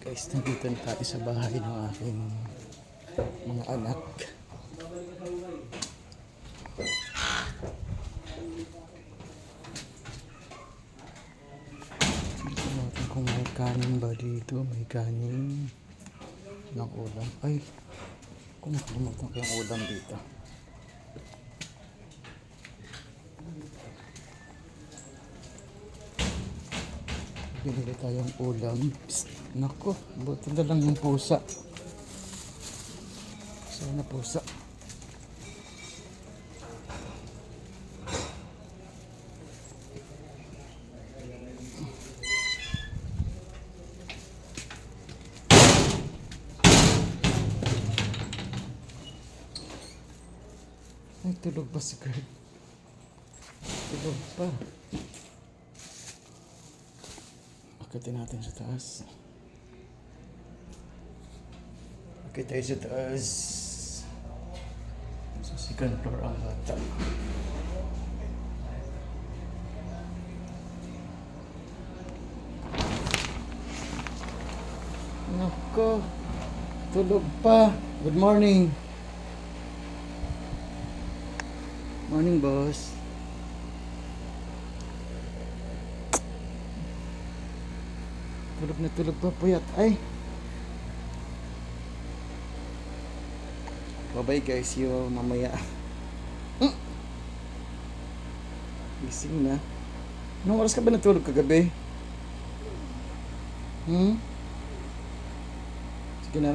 Guys, nandito na tayo sa bahay ng aking mga anak. Tignan natin kung may kanin ba dito. May kanin ng ulam. Ay, kung nakalimutan ko yung ulam dito. Binili tayong ulam. Psst, nako, buti na lang yung pusa. Sana pusa. Ay, tulog pa si Kurt. Tulog pa. Akitin natin sa taas. Akit tayo sa taas. Sa second floor ang bata. Nako, tulog pa. Good morning. Morning, boss. Tulog pa, puyat. Ay. Bye-bye guys, see you mamaya. Gising na. Anong oras ka ba natulog kagabi? Sige na.